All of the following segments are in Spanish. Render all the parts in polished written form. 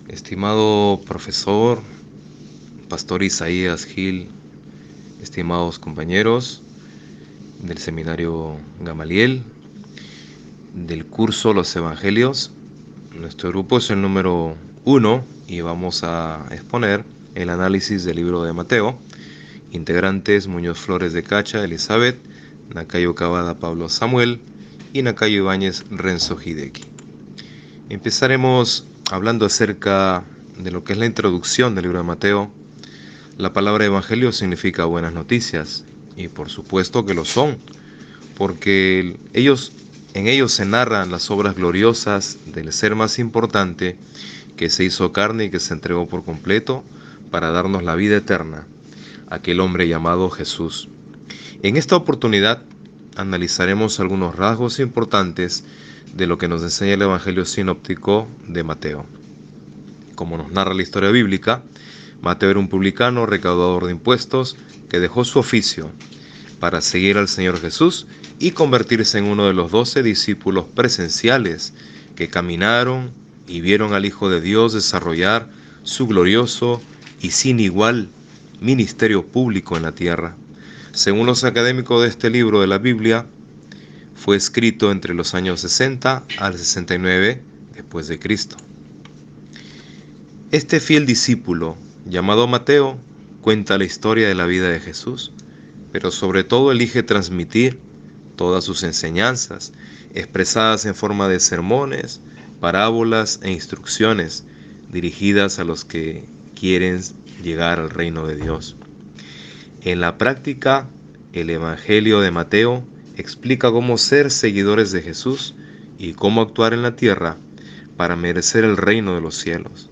Estimado profesor, Pastor Isaías Gil, estimados compañeros del seminario Gamaliel, del curso Los Evangelios, nuestro grupo es el número 1 y vamos a exponer el análisis del libro de Mateo. Integrantes: Muñoz Flores de Cacha, Elizabeth, Nacayo Cavada, Pablo Samuel y Nacayo Ibáñez, Renzo Hideki. Empezaremos hablando acerca de lo que es la introducción del libro de Mateo. La palabra evangelio significa buenas noticias, y por supuesto que lo son, porque en ellos se narran las obras gloriosas del ser más importante que se hizo carne y que se entregó por completo para darnos la vida eterna, aquel hombre llamado Jesús. En esta oportunidad analizaremos algunos rasgos importantes de lo que nos enseña el Evangelio sinóptico de Mateo. Como nos narra la historia bíblica, Mateo era un publicano, recaudador de impuestos, que dejó su oficio para seguir al Señor Jesús y convertirse en uno de los 12 discípulos presenciales que caminaron y vieron al Hijo de Dios desarrollar su glorioso y sin igual ministerio público en la tierra. Según los académicos de este libro de la Biblia, fue escrito entre los años 60 al 69 después de Cristo. Este fiel discípulo, llamado Mateo, cuenta la historia de la vida de Jesús, pero sobre todo elige transmitir todas sus enseñanzas, expresadas en forma de sermones, parábolas e instrucciones, dirigidas a los que quieren llegar al reino de Dios. En la práctica, el Evangelio de Mateo explica cómo ser seguidores de Jesús y cómo actuar en la tierra para merecer el reino de los cielos.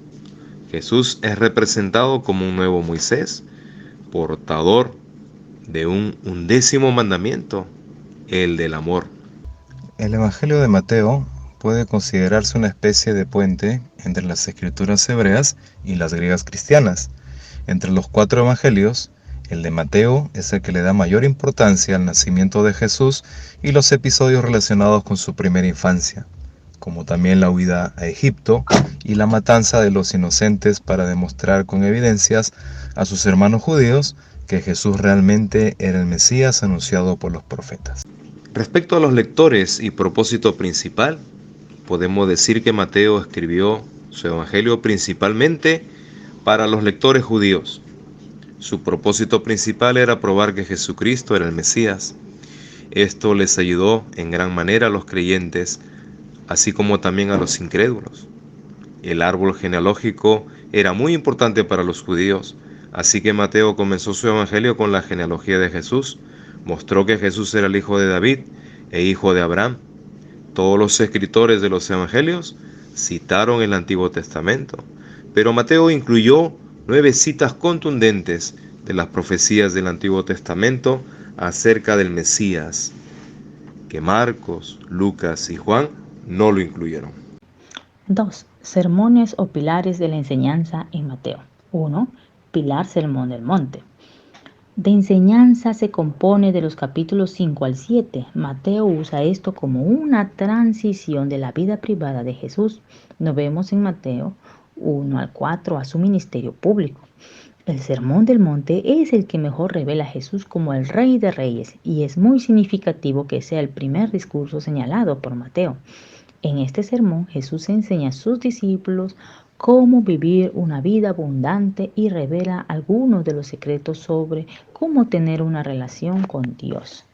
Jesús es representado como un nuevo Moisés, portador de un 11º mandamiento, el del amor. El Evangelio de Mateo puede considerarse una especie de puente entre las escrituras hebreas y las griegas cristianas. Entre los 4 evangelios, el de Mateo es el que le da mayor importancia al nacimiento de Jesús y los episodios relacionados con su primera infancia, como también la huida a Egipto y la matanza de los inocentes para demostrar con evidencias a sus hermanos judíos que Jesús realmente era el Mesías anunciado por los profetas. Respecto a los lectores y propósito principal, podemos decir que Mateo escribió su evangelio principalmente para los lectores judíos. Su propósito principal era probar que Jesucristo era el Mesías. Esto les ayudó en gran manera a los creyentes, así como también a los incrédulos. El árbol genealógico era muy importante para los judíos, así que Mateo comenzó su evangelio con la genealogía de Jesús. Mostró que Jesús era el hijo de David e hijo de Abraham. Todos los escritores de los evangelios citaron el Antiguo Testamento, pero Mateo incluyó 9 citas contundentes de las profecías del Antiguo Testamento acerca del Mesías, que Marcos, Lucas y Juan no lo incluyeron. 2. Sermones o pilares de la enseñanza en Mateo. 1. Pilar Sermón del Monte. De enseñanza se compone de los capítulos 5 al 7. Mateo usa esto como una transición de la vida privada de Jesús. Lo vemos en Mateo 1 al 4 a su ministerio público. El Sermón del Monte es el que mejor revela a Jesús como el Rey de Reyes y es muy significativo que sea el primer discurso señalado por Mateo. En este sermón, Jesús enseña a sus discípulos cómo vivir una vida abundante y revela algunos de los secretos sobre cómo tener una relación con Dios.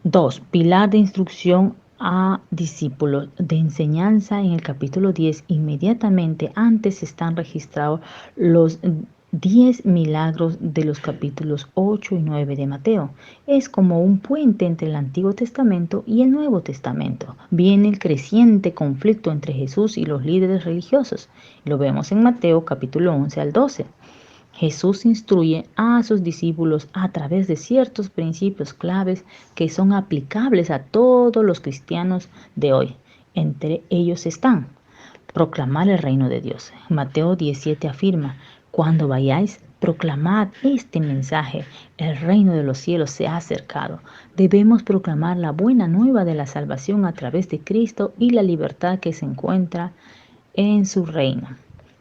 2. Pilar de instrucción a discípulos de enseñanza. En el capítulo 10, inmediatamente antes están registrados los 10 milagros de los capítulos 8 y 9 de Mateo. Es como un puente entre el Antiguo Testamento y el Nuevo Testamento. Viene el creciente conflicto entre Jesús y los líderes religiosos. Lo vemos en Mateo capítulo 11 al 12. Jesús instruye a sus discípulos a través de ciertos principios claves que son aplicables a todos los cristianos de hoy. Entre ellos están proclamar el reino de Dios. Mateo 17 afirma: cuando vayáis, Proclamad este mensaje: el reino de los cielos se ha acercado. Debemos proclamar la buena nueva de la salvación a través de Cristo y la libertad que se encuentra en su reino.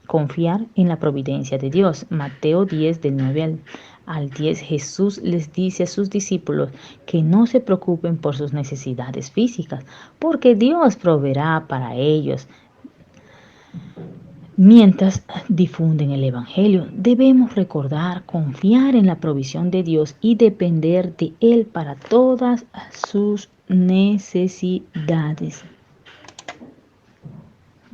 Confiar en la providencia de Dios. Mateo 10, del 9 al 10, Jesús les dice a sus discípulos que no se preocupen por sus necesidades físicas, porque Dios proveerá para ellos. Mientras difunden el Evangelio, debemos recordar, confiar en la provisión de Dios y depender de Él para todas sus necesidades.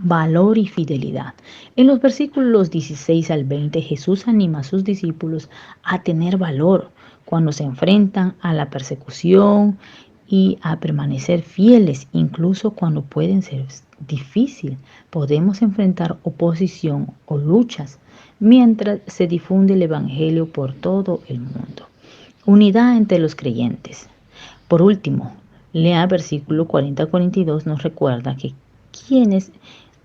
Valor y fidelidad. En los versículos 16 al 20, Jesús anima a sus discípulos a tener valor cuando se enfrentan a la persecución y a permanecer fieles, incluso cuando pueden ser difíciles. Podemos enfrentar oposición o luchas mientras se difunde el Evangelio por todo el mundo. Unidad entre los creyentes. Por último, lea versículo 40-42, nos recuerda que quienes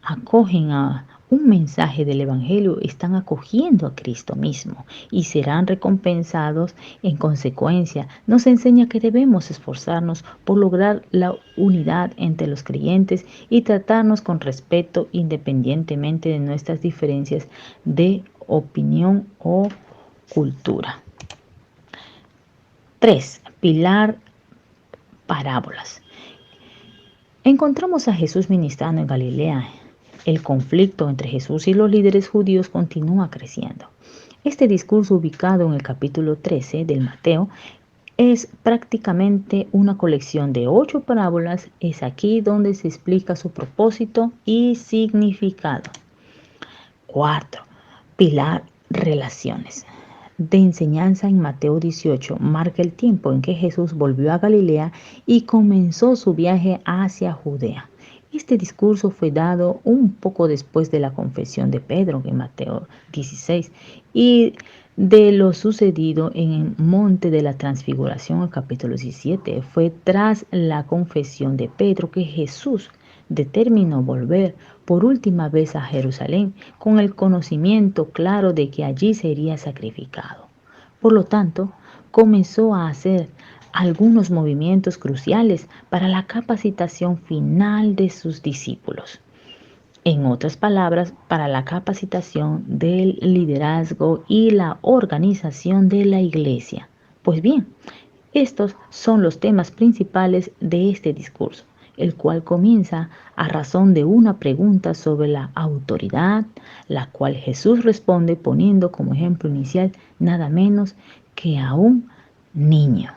acogen a un mensaje del Evangelio están acogiendo a Cristo mismo y serán recompensados en consecuencia. Nos enseña que debemos esforzarnos por lograr la unidad entre los creyentes y tratarnos con respeto independientemente de nuestras diferencias de opinión o cultura. 3. Pilar parábolas. Encontramos a Jesús ministrando en Galilea. El conflicto entre Jesús y los líderes judíos continúa creciendo. Este discurso, ubicado en el capítulo 13 del Mateo, es prácticamente una colección de 8 parábolas. Es aquí donde se explica su propósito y significado. 4. Pilar relaciones. De enseñanza en Mateo 18 marca el tiempo en que Jesús volvió a Galilea y comenzó su viaje hacia Judea. Este discurso fue dado un poco después de la confesión de Pedro en Mateo 16 y de lo sucedido en el monte de la transfiguración en capítulo 17. Fue tras la confesión de Pedro que Jesús determinó volver por última vez a Jerusalén con el conocimiento claro de que allí sería sacrificado. Por lo tanto, comenzó a hacer algunos movimientos cruciales para la capacitación final de sus discípulos. En otras palabras, para la capacitación del liderazgo y la organización de la iglesia. Pues bien, estos son los temas principales de este discurso, el cual comienza a razón de una pregunta sobre la autoridad, la cual Jesús responde poniendo como ejemplo inicial nada menos que a un niño.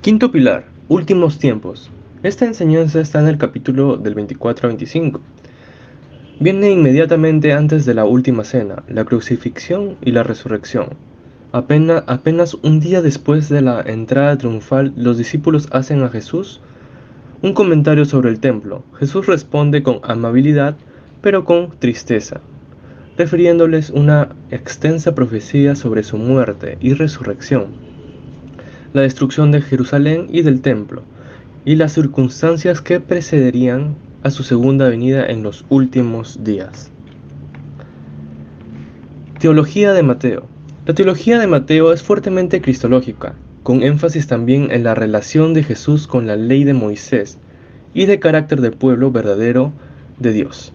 Quinto pilar, últimos tiempos. Esta enseñanza está en el capítulo del 24 a 25. Viene inmediatamente antes de la última cena, la crucifixión y la resurrección. Apenas un día después de la entrada triunfal, los discípulos hacen a Jesús un comentario sobre el templo. Jesús responde con amabilidad, pero con tristeza, refiriéndoles una extensa profecía sobre su muerte y resurrección, la destrucción de Jerusalén y del templo, y las circunstancias que precederían a su segunda venida en los últimos días. Teología de Mateo. La teología de Mateo es fuertemente cristológica, con énfasis también en la relación de Jesús con la ley de Moisés y de carácter del pueblo verdadero de Dios.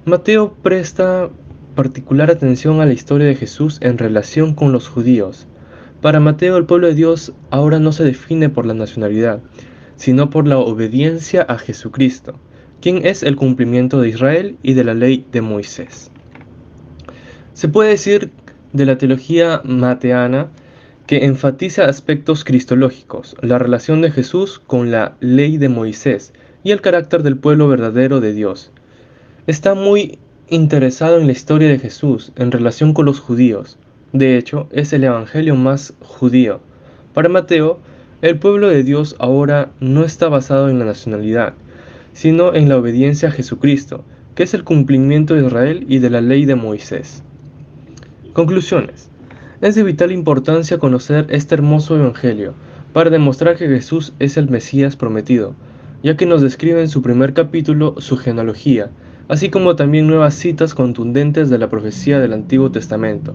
Mateo presta particular atención a la historia de Jesús en relación con los judíos. Para Mateo, el pueblo de Dios ahora no se define por la nacionalidad, sino por la obediencia a Jesucristo, quien es el cumplimiento de Israel y de la ley de Moisés. Se puede decir de la teología mateana que enfatiza aspectos cristológicos, la relación de Jesús con la ley de Moisés y el carácter del pueblo verdadero de Dios. Está muy interesado en la historia de Jesús en relación con los judíos. De hecho, es el evangelio más judío. Para Mateo, el pueblo de Dios ahora no está basado en la nacionalidad, sino en la obediencia a Jesucristo, que es el cumplimiento de Israel y de la ley de Moisés. Conclusiones. Es de vital importancia conocer este hermoso evangelio para demostrar que Jesús es el Mesías prometido, ya que nos describe en su primer capítulo su genealogía, así como también nuevas citas contundentes de la profecía del Antiguo Testamento.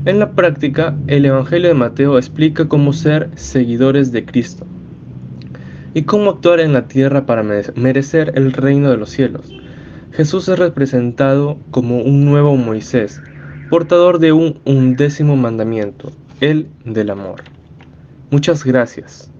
En la práctica, el Evangelio de Mateo explica cómo ser seguidores de Cristo y cómo actuar en la tierra para merecer el reino de los cielos. Jesús es representado como un nuevo Moisés, portador de un 11º mandamiento, el del amor. Muchas gracias.